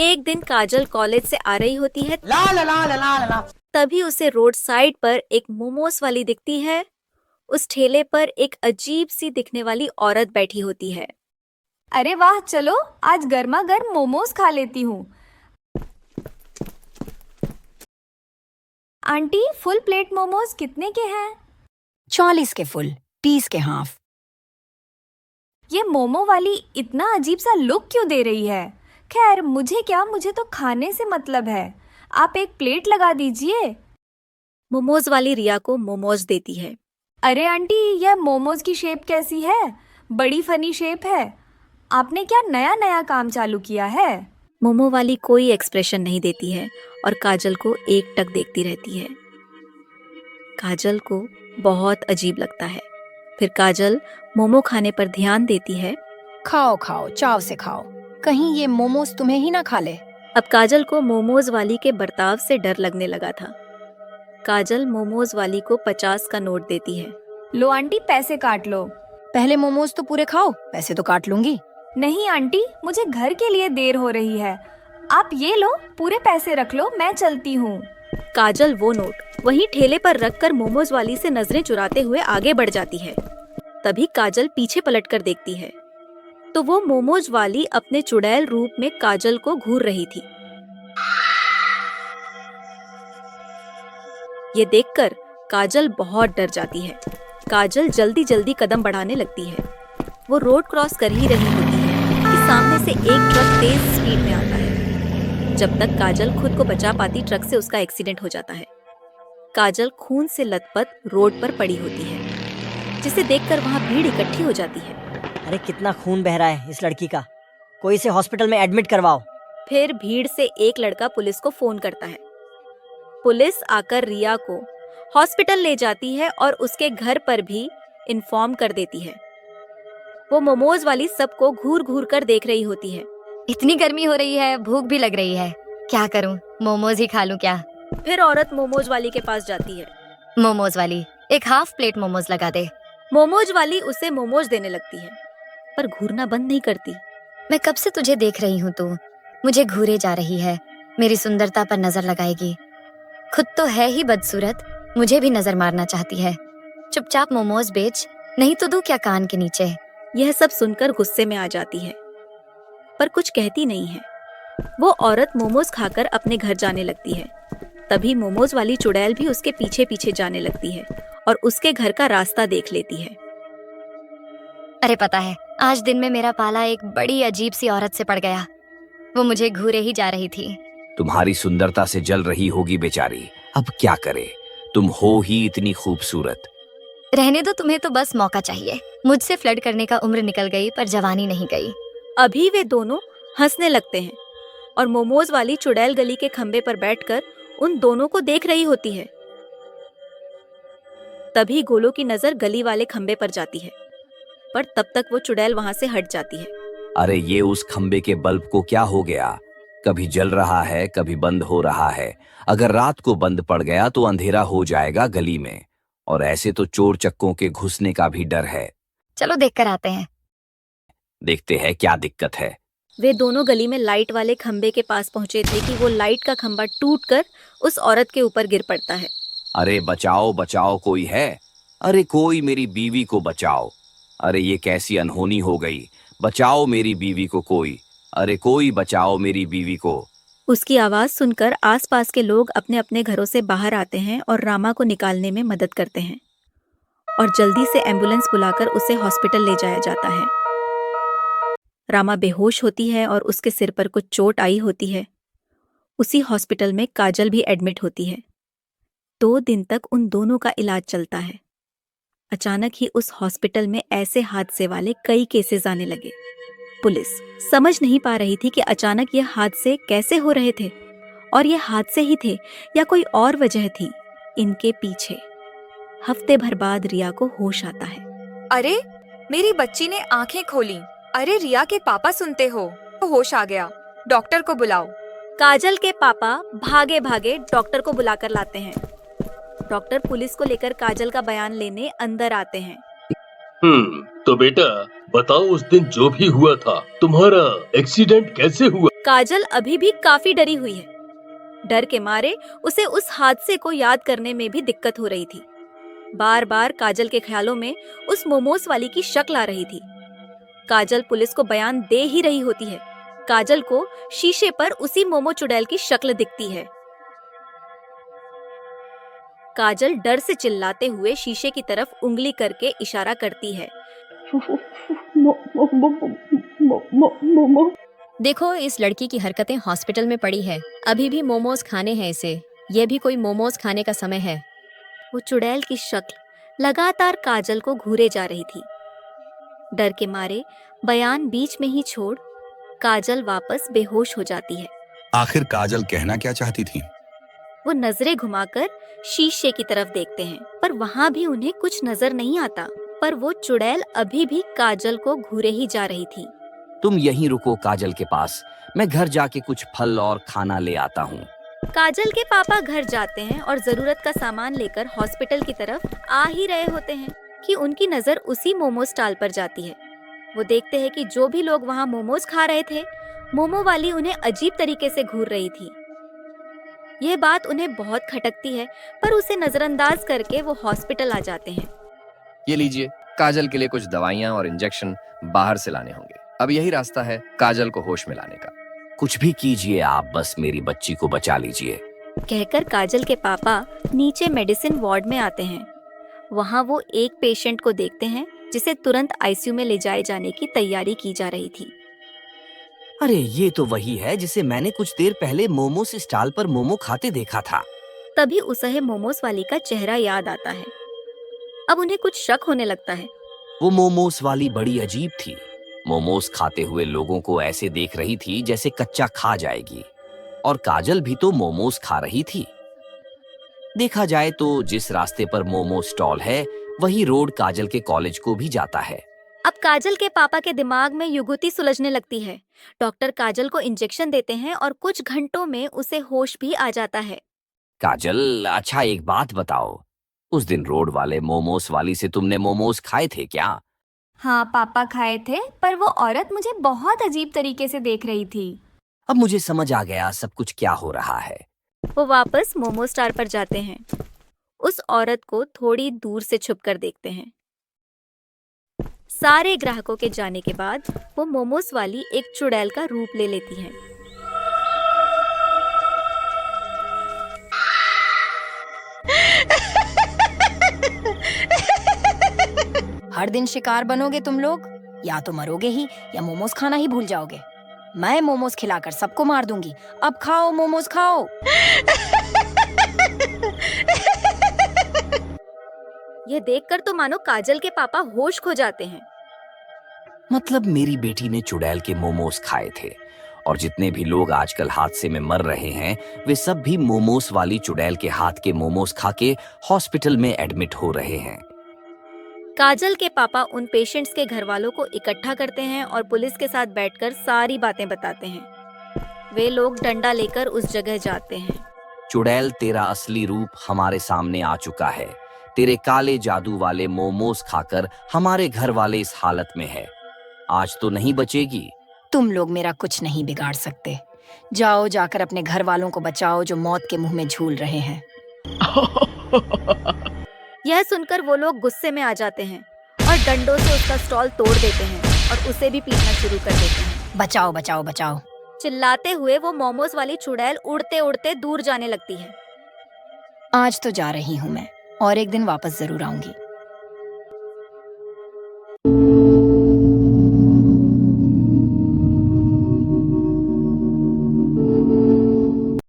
एक दिन काजल कॉलेज से आ रही होती है, ला ला ला ला ला ला। तभी उसे रोड साइड पर एक मोमोज वाली दिखती है। उस ठेले पर एक अजीब सी दिखने वाली औरत बैठी होती है। अरे वाह, चलो आज गर्मा गर्म मोमोज खा लेती हूँ। आंटी, फुल प्लेट मोमोज कितने के हैं? 40 के फुल, 30 के हाफ। ये मोमो वाली इतना अजीब सा लुक क्यों दे रही है? खैर मुझे क्या, मुझे तो खाने से मतलब है। आप एक प्लेट लगा दीजिए। मोमोज वाली रिया को मोमोज देती है। अरे आंटी, यह मोमोज की शेप कैसी है? बड़ी फनी शेप है। आपने क्या नया नया काम चालू किया है? मोमो वाली कोई एक्सप्रेशन नहीं देती है और काजल को एकटक देखती रहती है। काजल को बहुत अजीब लगता है। फिर काजल मोमो खाने पर ध्यान देती है। खाओ खाओ, चाव से खाओ, कहीं ये मोमोज तुम्हें ही ना खा ले। अब काजल को मोमोज वाली के बर्ताव से डर लगने लगा था। काजल मोमोज वाली को 50 का नोट देती है। लो आंटी, पैसे काट लो। पहले मोमोज तो पूरे खाओ, पैसे तो काट लूंगी। नहीं आंटी, मुझे घर के लिए देर हो रही है। आप ये लो, पूरे पैसे रख लो, मैं चलती हूँ। काजल वो नोट वहीं ठेले पर रखकर मोमोज वाली से नजरें चुराते हुए आगे बढ़ जाती है। तभी काजल पीछे पलटकर देखती है तो वो मोमोज वाली अपने चुड़ैल रूप में काजल को घूर रही थी। ये देखकर काजल बहुत डर जाती है। काजल जल्दी जल्दी कदम बढ़ाने लगती है। वो रोड क्रॉस कर ही रही होती है कि सामने से एक ट्रक तेज स्पीड में आता है। जब तक काजल खुद को बचा पाती, ट्रक से उसका एक्सीडेंट हो जाता है। काजल खून से लथपथ रोड पर पड़ी होती है, जिसे देखकर वहाँ भीड़ इकट्ठी हो जाती है। अरे कितना खून बह रहा है इस लड़की का, कोई इसे हॉस्पिटल में एडमिट करवाओ। फिर भीड़ से एक लड़का पुलिस को फोन करता है। पुलिस आकर रिया को हॉस्पिटल ले जाती है और उसके घर पर भी इन्फॉर्म कर देती है। वो मोमोज वाली सबको घूर घूर कर देख रही होती है। इतनी गर्मी हो रही है, भूख भी लग रही है, क्या करूं, मोमोज ही खा लूं क्या? फिर औरत मोमोज वाली के पास जाती है। मोमोज वाली, एक हाफ प्लेट मोमोज लगा दे। मोमोज वाली उसे मोमोज देने लगती है, पर घूरना बंद नहीं करती। मैं कब से तुझे देख रही हूँ, तू मुझे घूरे जा रही है, मेरी सुंदरता पर नजर लगाएगी। खुद तो है ही बदसूरत, मुझे भी नजर मारना चाहती है। चुपचाप मोमोज बेच, नहीं तो दूं क्या कान के नीचे। यह सब सुनकर गुस्से में आ जाती है, पर कुछ कहती नहीं है। वो औरत मोमोज खाकर अपने घर जाने लगती है। तभी मोमोज वाली चुड़ैल भी उसके पीछे पीछे जाने लगती है और उसके घर का रास्ता देख लेती है। अरे पता है, आज दिन में मेरा पाला एक बड़ी अजीब सी औरत से पड़ गया। वो मुझे घूरे ही जा रही थी। तुम्हारी सुंदरता से जल रही होगी बेचारी, अब क्या करे, तुम हो ही इतनी खूबसूरत। रहने दो, तुम्हें तो बस मौका चाहिए। मुझसे फ्लर्ट करने का उम्र निकल गई, पर जवानी नहीं गई। अभी वे दोनों हंसने लगते हैं और मोमोज वाली चुड़ैल गली के खंबे पर बैठकर उन दोनों को देख रही होती है। तभी गोलू की नजर गली वाले खंबे पर जाती है, पर तब तक वो चुड़ैल वहां से हट जाती है। अरे ये उस खंबे के बल्ब को क्या हो गया, कभी जल रहा है कभी बंद हो रहा है। अगर रात को बंद पड़ गया तो अंधेरा हो जाएगा गली में, और ऐसे तो चोर चक्कों के घुसने का भी डर है। चलो देख कर आते हैं। देखते हैं क्या दिक्कत है। वे दोनों गली में लाइट वाले खंबे के पास पहुंचे थे कि वो लाइट का खंबा टूटकर उस औरत के ऊपर गिर पड़ता है। अरे बचाओ बचाओ, कोई है? अरे कोई मेरी बीवी को बचाओ। अरे ये कैसी अनहोनी हो गई, बचाओ मेरी बीवी को कोई। अरे कोई बचाओ मेरी बीवी को। उसकी आवाज सुनकर आसपास के लोग अपने अपने घरों से बाहर आते हैं और रामा को निकालने में मदद करते हैं और जल्दी से एम्बुलेंस बुलाकर उसे हॉस्पिटल ले जाया जाता है। रामा बेहोश होती है और उसके सिर पर कुछ चोट आई होती है। उसी हॉस्पिटल में काजल भी एडमिट होती है। 2 दिन तक उन दोनों का इलाज चलता है। अचानक ही उस हॉस्पिटल में ऐसे हादसे वाले कई केसेस आने लगे। पुलिस समझ नहीं पा रही थी कि अचानक ये हादसे कैसे हो रहे थे और ये हादसे ही थे या कोई और वजह थी इनके पीछे। हफ्ते भर बाद रिया को होश आता है। अरे मेरी बच्ची ने आंखें खोली। अरे रिया के पापा सुनते हो, तो होश आ गया, डॉक्टर को बुलाओ। काजल के पापा भागे भागे डॉक्टर को बुलाकर लाते हैं। डॉक्टर पुलिस को लेकर काजल का बयान लेने अंदर आते हैं। तो बेटा बताओ, उस दिन जो भी हुआ था, तुम्हारा एक्सीडेंट कैसे हुआ? काजल अभी भी काफी डरी हुई है। डर के मारे उसे उस हादसे को याद करने में भी दिक्कत हो रही थी। बार बार काजल के ख्यालों में उस मोमोस वाली की शक्ल आ रही थी। काजल पुलिस को बयान दे ही रही होती है। काजल को शीशे पर उसी मोमो चुड़ैल की शक्ल दिखती है। काजल डर से चिल्लाते हुए शीशे की तरफ उंगली करके इशारा करती है। देखो, इस लड़की की हरकतें हॉस्पिटल में पड़ी है। अभी भी मोमोज खाने हैं इसे। ये भी कोई मोमोज खाने का समय है। वो चुड़ैल की शक्ल लगातार काजल को घूरे जा रही थी। डर के मारे बयान बीच में ही छोड़ काजल वापस बेहोश हो जाती है। आखिर काजल कहना क्या चाहती थी? वो नजरें घुमाकर शीशे की तरफ देखते हैं, पर वहाँ भी उन्हें कुछ नजर नहीं आता। पर वो चुड़ैल अभी भी काजल को घूरे ही जा रही थी। तुम यहीं रुको काजल के पास, मैं घर जाके कुछ फल और खाना ले आता हूँ। काजल के पापा घर जाते हैं और जरूरत का सामान लेकर हॉस्पिटल की तरफ आ ही रहे होते हैं कि उनकी नजर उसी मोमोज स्टॉल पर जाती है। वो देखते हैं कि जो भी लोग वहाँ मोमोज खा रहे थे, मोमो वाली उन्हें अजीब तरीके से घूर रही थी। यह बात उन्हें बहुत खटकती है, पर उसे नजरअंदाज करके वो हॉस्पिटल आ जाते हैं। ये लीजिए, काजल के लिए कुछ दवाइयाँ और इंजेक्शन बाहर से लाने होंगे। अब यही रास्ता है काजल को होश में लाने का। कुछ भी कीजिए आप, बस मेरी बच्ची को बचा लीजिए। कहकर काजल के पापा नीचे मेडिसिन वार्ड में आते हैं। वहाँ वो एक पेशेंट को देखते हैं जिसे तुरंत आईसीयू में ले जाए जाने की तैयारी की जा रही थी। अरे ये तो वही है जिसे मैंने कुछ देर पहले मोमोस स्टॉल पर मोमो खाते देखा था। तभी उसे मोमोस वाली का चेहरा याद आता है। अब उन्हें कुछ शक होने लगता है। वो मोमोस वाली बड़ी अजीब थी। मोमोस खाते हुए लोगों को ऐसे देख रही थी जैसे कच्चा खा जाएगी। और काजल भी तो मोमोस खा रही थी। देखा जाए तो जिस रास्ते पर मोमो स्टॉल है वही रोड काजल के कॉलेज को भी जाता है। अब काजल के पापा के दिमाग में युगुती सुलझने लगती है। डॉक्टर काजल को इंजेक्शन देते हैं और कुछ घंटों में उसे होश भी आ जाता है। काजल, अच्छा एक बात बताओ, उस दिन रोड वाले मोमोस वाली से तुमने मोमोस खाए थे क्या? हाँ पापा खाए थे, पर वो औरत मुझे बहुत अजीब तरीके से देख रही थी। अब मुझे समझ आ गया सब कुछ क्या हो रहा है। वो वापस मोमो स्टार पर जाते हैं। उस औरत को थोड़ी दूर से छुपकर देखते हैं। सारे ग्राहकों के जाने के बाद वो मोमोस वाली एक चुड़ैल का रूप ले लेती है। हर दिन शिकार बनोगे तुम लोग। या तो मरोगे ही या मोमोज खाना ही भूल जाओगे। मैं मोमोज खिलाकर सबको मार दूंगी। अब खाओ, मोमोज खाओ। यह देखकर तो मानो काजल के पापा होश खो जाते हैं। मतलब मेरी बेटी ने चुड़ैल के मोमोस खाए थे और जितने भी लोग आजकल हादसे में मर रहे हैं वे सब भी मोमोस वाली चुड़ैल के हाथ के मोमोस खा के हॉस्पिटल में एडमिट हो रहे हैं। काजल के पापा उन पेशेंट्स के घर वालों को इकट्ठा करते हैं और पुलिस के साथ बैठकर सारी बातें बताते हैं। वे लोग डंडा लेकर उस जगह जाते हैं। चुड़ैल, तेरा असली रूप हमारे सामने आ चुका है। तेरे काले जादू वाले मोमोस खाकर हमारे घर वाले इस हालत में है। आज तो नहीं बचेगी। तुम लोग मेरा कुछ नहीं बिगाड़ सकते। जाओ, जाकर अपने घर वालों को बचाओ जो मौत के मुंह में झूल रहे हैं। यह सुनकर वो लोग गुस्से में आ जाते हैं और डंडों से उसका स्टॉल तोड़ देते हैं और उसे भी पीटना शुरू कर देते हैं। बचाओ, बचाओ, बचाओ। चिल्लाते हुए वो मोमोस वाली चुड़ैल उड़ते उड़ते दूर जाने लगती है। आज तो जा रही हूँ मैं, और एक दिन वापस जरूर आऊंगी।